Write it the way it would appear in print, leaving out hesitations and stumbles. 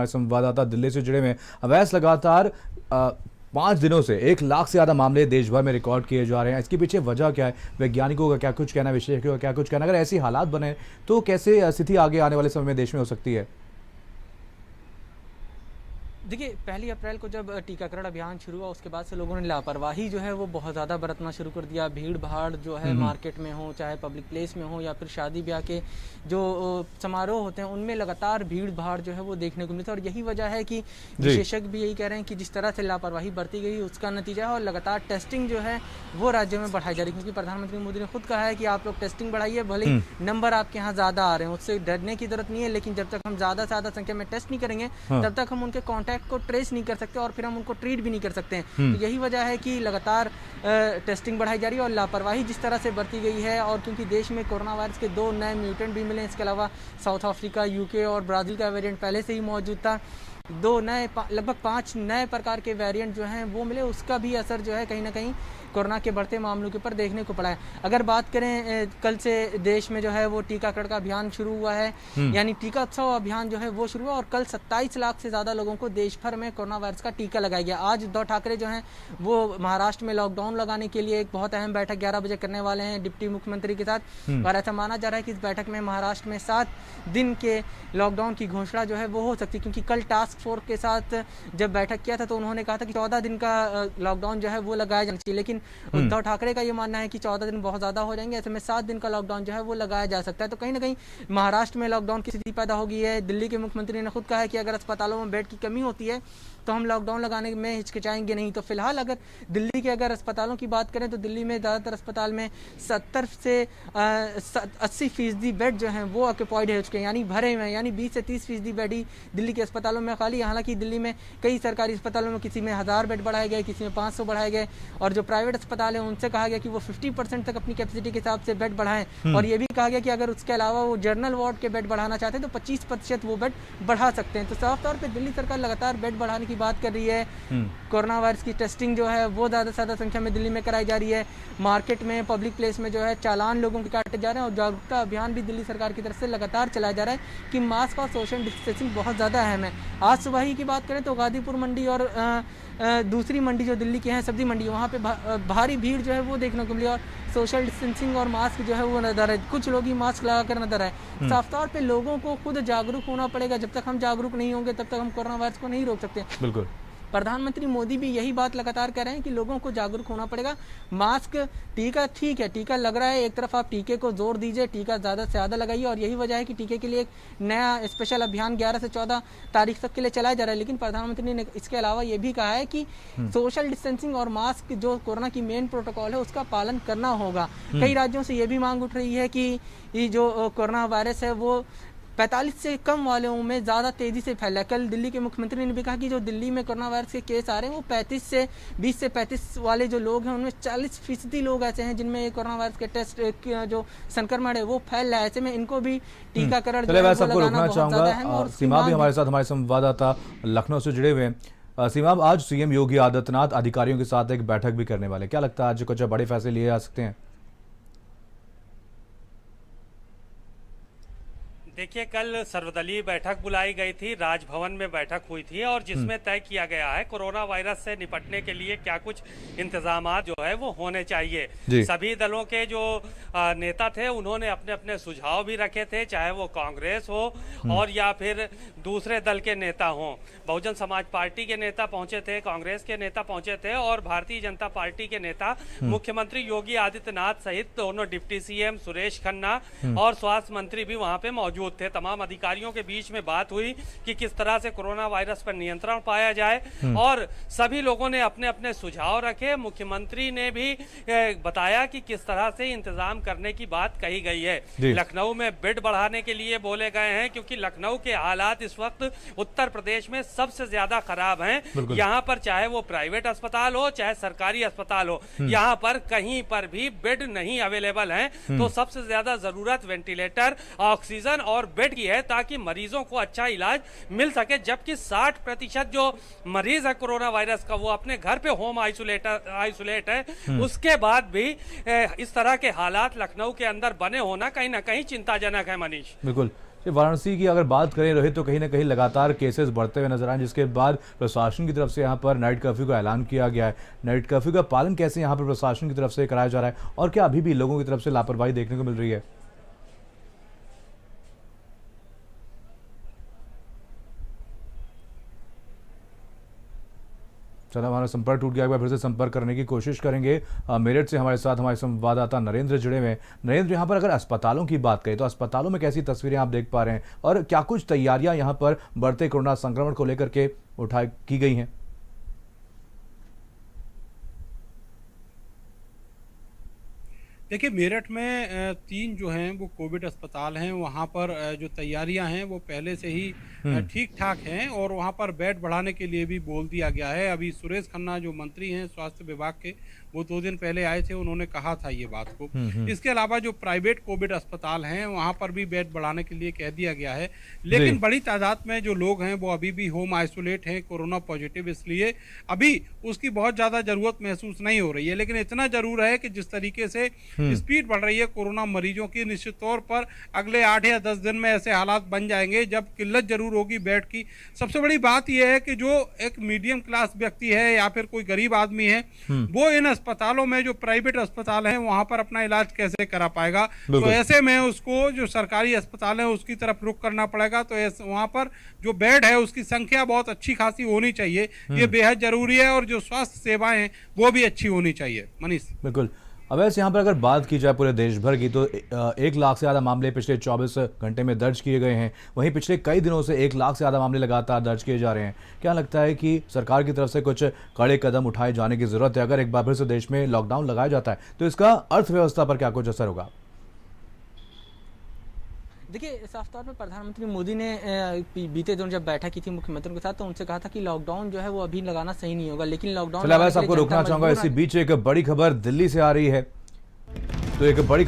हमारे संवाददाता दिल्ली से जुड़े हुए हैं। अवैस, लगातार 5 दिनों से 1 लाख से ज़्यादा मामले देश भर में रिकॉर्ड किए जा रहे हैं। इसके पीछे वजह क्या है? वैज्ञानिकों का क्या कुछ कहना है, विशेषज्ञों का क्या कुछ कहना है? अगर ऐसी हालात बने तो कैसे स्थिति आगे आने वाले समय में देश में हो सकती है? देखिए, 1 अप्रैल को जब टीकाकरण अभियान शुरू हुआ, उसके बाद से लोगों ने लापरवाही जो है वो बहुत ज़्यादा बरतना शुरू कर दिया। भीड़ भाड़ जो है मार्केट में हो, चाहे पब्लिक प्लेस में हो, या फिर शादी ब्याह के जो समारोह होते हैं उनमें लगातार भीड़ भाड़ जो है वो देखने को मिलता है। और यही वजह है कि विशेषज्ञ भी यही कह रहे हैं कि जिस तरह से लापरवाही बरती गई उसका नतीजा है। और लगातार टेस्टिंग जो है वो राज्यों में बढ़ाई जा रही है, क्योंकि प्रधानमंत्री मोदी ने खुद कहा है कि आप लोग टेस्टिंग बढ़ाइए, भले ही नंबर आपके यहाँ ज़्यादा आ रहे हैं, उससे डरने की जरूरत नहीं है। लेकिन जब तक हम ज़्यादा से ज़्यादा संख्या में टेस्ट नहीं करेंगे तब तक हम उनके कॉन्टैक्ट को ट्रेस नहीं कर सकते और फिर हम उनको ट्रीट भी नहीं कर सकते हैं। तो यही वजह है कि लगातार टेस्टिंग बढ़ाई जा रही है और लापरवाही जिस तरह से बरती गई है। और क्योंकि देश में कोरोना वायरस के 2 नए म्यूटेंट भी मिले, इसके अलावा साउथ अफ्रीका, यूके और ब्राज़ील का वेरिएंट पहले से ही मौजूद था। 2 नए लगभग 5 नए प्रकार के वेरिएंट जो हैं वो मिले, उसका भी असर जो है कहीं ना कहीं कोरोना के बढ़ते मामलों के ऊपर देखने को पड़ा है। अगर बात करें, कल से देश में जो है वो टीकाकरण का अभियान शुरू हुआ है, यानी टीका उत्सव अभियान जो है वो शुरू हुआ और कल 27 लाख से ज़्यादा लोगों को देश भर में कोरोना वायरस का टीका लगाया गया। आज उद्धव ठाकरे जो हैं वो महाराष्ट्र में लॉकडाउन लगाने के लिए एक बहुत अहम बैठक 11 बजे करने वाले हैं डिप्टी मुख्यमंत्री के साथ। और ऐसा माना जा रहा है कि इस बैठक में महाराष्ट्र में 7 दिन के लॉकडाउन की घोषणा जो है वो हो सकती है, क्योंकि कल टास्क फोर्स के साथ जब बैठक किया था तो उन्होंने कहा था कि 14 दिन का लॉकडाउन जो है वो लगाया जाना चाहिए। लेकिन उद्धव ठाकरे का ये मानना है कि 14 दिन बहुत ज़्यादा हो जाएंगे, ऐसे में 7 दिन का लॉकडाउन जो है वो लगाया जा सकता है। तो कहीं ना कहीं महाराष्ट्र में लॉकडाउन की स्थिति पैदा हो गई है। दिल्ली के मुख्यमंत्री ने खुद कहा है कि अगर अस्पतालों में बेड की कमी होती है तो हम लॉकडाउन लगाने में हिचकिचाएंगे नहीं। तो फिलहाल अगर दिल्ली के अस्पतालों की बात करें तो दिल्ली में ज़्यादातर अस्पताल में 70 से 80% बेड जो हैं वो ऑक्यूपाइड हो चुके हैं, यानी भरे हुए हैं। यानी 20 से 30% बेड ही दिल्ली के अस्पतालों में खाली। हालांकि दिल्ली में कई सरकारी अस्पतालों में किसी में 1000 बेड बढ़ाए गए, किसी में 500 बढ़ाए गए। और जो प्राइवेट अस्पताल है उनसे कहा गया कि वो 50% तक अपनी कैपेसिटी के हिसाब से बेड बढ़ाएं। और ये भी कहा गया कि अगर उसके अलावा वो जनरल वार्ड के बेड बढ़ाना चाहते हैं तो 25% वो बेड बढ़ा सकते हैं। तो साफ तौर पर दिल्ली सरकार लगातार बेड बढ़ाने की बात कर रही है। कोरोना वायरस की टेस्टिंग जो है वो ज़्यादा से ज़्यादा संख्या में दिल्ली में कराई जा रही है। मार्केट में, पब्लिक प्लेस में जो है चालान लोगों के काटे जा रहे हैं। और जागरूकता अभियान भी दिल्ली सरकार की तरफ से लगातार चलाया जा रहा है कि मास्क और सोशल डिस्टेंसिंग बहुत ज़्यादा अहम है। आज सुबह ही की बात करें तो गाजीपुर मंडी और दूसरी मंडी जो दिल्ली की है, सब्जी मंडी, वहाँ पे भारी भीड़ जो है वो देखने को मिली और सोशल डिस्टेंसिंग और मास्क जो है वो नजर है। कुछ लोग ही मास्क लगाकर नजर आए। साफ तौर पे लोगों को खुद जागरूक होना पड़ेगा। जब तक हम जागरूक नहीं होंगे तब तक हम कोरोना वायरस को नहीं रोक सकते। बिल्कुल। प्रधानमंत्री मोदी भी यही बात लगातार कह रहे हैं कि लोगों को जागरूक होना पड़ेगा। मास्क, टीका ठीक है, टीका लग रहा है, एक तरफ आप टीके को जोर दीजिए, टीका ज़्यादा से ज़्यादा लगाइए। और यही वजह है कि टीके के लिए एक नया स्पेशल अभियान 11 से 14 तारीख तक के लिए चलाया जा रहा है। लेकिन प्रधानमंत्री ने इसके अलावा ये भी कहा है कि सोशल डिस्टेंसिंग और मास्क जो कोरोना की मेन प्रोटोकॉल है उसका पालन करना होगा। कई राज्यों से ये भी मांग उठ रही है कि ये जो कोरोना वायरस है वो 45 से कम वालों में ज़्यादा तेज़ी से फैला है। कल दिल्ली के मुख्यमंत्री ने भी कहा कि जो दिल्ली में कोरोना वायरस के केस आ रहे हैं वो 20 से 35 वाले जो लोग हैं उनमें 40% लोग ऐसे हैं जिनमें कोरोना वायरस के टेस्ट जो संक्रमण है वो फैल रहा है। ऐसे में इनको भी टीकाकरण सबको रोकना चाहूँगा। सीमा भी हमारे साथ, हमारे संवाददाता लखनऊ से जुड़े हुए हैं। सीमा, आज सीएम योगी आदित्यनाथ अधिकारियों के साथ एक बैठक भी करने वाले, क्या लगता है आज कुछ बड़े फैसले लिए जा सकते हैं? देखिए, कल सर्वदलीय बैठक बुलाई गई थी, राजभवन में बैठक हुई थी और जिसमें तय किया गया है कोरोना वायरस से निपटने के लिए क्या कुछ इंतजामात जो है वो होने चाहिए। सभी दलों के जो नेता थे उन्होंने अपने अपने सुझाव भी रखे थे, चाहे वो कांग्रेस हो और या फिर दूसरे दल के नेता हों। बहुजन समाज पार्टी के नेता पहुंचे थे, कांग्रेस के नेता पहुंचे थे और भारतीय जनता पार्टी के नेता मुख्यमंत्री योगी आदित्यनाथ सहित दोनों डिप्टी सीएम सुरेश खन्ना और स्वास्थ्य मंत्री भी वहां पे मौजूद थे। तमाम अधिकारियों के बीच में बात हुई कि किस तरह से कोरोना वायरस पर नियंत्रण पाया जाए और सभी लोगों ने अपने अपने सुझाव रखे। मुख्यमंत्री ने भी बताया कि किस तरह से इंतजाम करने की बात कही गई है। लखनऊ में बेड बढ़ाने के लिए बोले गए हैं, क्योंकि लखनऊ के हालात इस वक्त उत्तर प्रदेश में सबसे ज्यादा खराब हैं। यहाँ पर चाहे वो प्राइवेट अस्पताल हो चाहे सरकारी अस्पताल हो, यहाँ पर कहीं पर भी बेड नहीं अवेलेबल है। तो सबसे ज्यादा जरूरत वेंटिलेटर, ऑक्सीजन और बेड की है ताकि मरीजों को अच्छा इलाज मिल सके। जबकि 60% जो मरीज है कोरोना वायरस का वो अपने घर पे होम आइसोलेट है। उसके बाद भी इस तरह के हालात लखनऊ के अंदर बने होना कहीं ना कहीं चिंताजनक है। मनीष, बिल्कुल। ये वाराणसी की अगर बात करें रोहित, तो कहीं ना कहीं लगातार केसेस बढ़ते हुए नजर आए, जिसके बाद प्रशासन की तरफ से यहाँ पर नाइट कर्फ्यू का ऐलान किया गया है। नाइट कर्फ्यू का पालन कैसे यहाँ पर प्रशासन की तरफ से कराया जा रहा है, और क्या अभी भी लोगों की तरफ से लापरवाही देखने को मिल रही है? चलो, हमारा संपर्क टूट गया, एक बार फिर से संपर्क करने की कोशिश करेंगे। मेरठ से हमारे साथ हमारे संवाददाता नरेंद्र जुड़े हुए हैं। नरेंद्र, यहाँ पर अगर अस्पतालों की बात करें तो अस्पतालों में कैसी तस्वीरें आप देख पा रहे हैं, और क्या कुछ तैयारियां यहाँ पर बढ़ते कोरोना संक्रमण को लेकर के की गई हैं? देखिए, मेरठ में 3 जो हैं वो कोविड अस्पताल हैं। वहाँ पर जो तैयारियां हैं वो पहले से ही ठीक ठाक हैं, और वहाँ पर बेड बढ़ाने के लिए भी बोल दिया गया है। अभी सुरेश खन्ना जो मंत्री हैं स्वास्थ्य विभाग के, वो 2 दिन पहले आए थे, उन्होंने कहा था ये बात को। इसके अलावा जो प्राइवेट कोविड अस्पताल हैं वहाँ पर भी बेड बढ़ाने के लिए कह दिया गया है, लेकिन बड़ी तादाद में जो लोग हैं वो अभी भी होम आइसोलेट हैं कोरोना पॉजिटिव, इसलिए अभी उसकी बहुत ज़्यादा ज़रूरत महसूस नहीं हो रही है। लेकिन इतना ज़रूर है कि जिस तरीके से स्पीड बढ़ रही है कोरोना मरीजों की, निश्चित तौर पर अगले 8 या 10 दिन में ऐसे हालात बन जाएंगे जब किल्लत जरूर होगी बेड की। सबसे बड़ी बात यह है कि जो एक मीडियम क्लास व्यक्ति है या फिर कोई गरीब आदमी है, वो इन अस्पतालों में, जो प्राइवेट अस्पताल हैं, वहां पर अपना इलाज कैसे करा पाएगा। तो ऐसे में उसको जो सरकारी अस्पताल है उसकी तरफ रुख करना पड़ेगा। तो वहां पर जो बेड है उसकी संख्या बहुत अच्छी खासी होनी चाहिए, ये बेहद जरूरी है, और जो स्वास्थ्य सेवाएं हैं वो भी अच्छी होनी चाहिए। मनीष, बिल्कुल। अब वैसे यहाँ पर अगर बात की जाए पूरे देश भर की, तो 1 लाख से ज़्यादा मामले पिछले 24 घंटे में दर्ज किए गए हैं। वहीं पिछले कई दिनों से 1 लाख से ज़्यादा मामले लगातार दर्ज किए जा रहे हैं। क्या लगता है कि सरकार की तरफ से कुछ कड़े कदम उठाए जाने की ज़रूरत है? अगर एक बार फिर से देश में लॉकडाउन लगाया जाता है तो इसका अर्थव्यवस्था पर क्या कुछ असर होगा? देखिए, साफ तौर पर प्रधानमंत्री मोदी ने बीते दिनों जब बैठक की थी मुख्यमंत्रियों के साथ, तो उनसे कहा था कि लॉकडाउन जो है वो अभी लगाना सही नहीं होगा, लेकिन लॉकडाउन आपको रोकना चाहूंगा, इसी बीच एक बड़ी खबर दिल्ली से आ रही है। तो एक बड़ी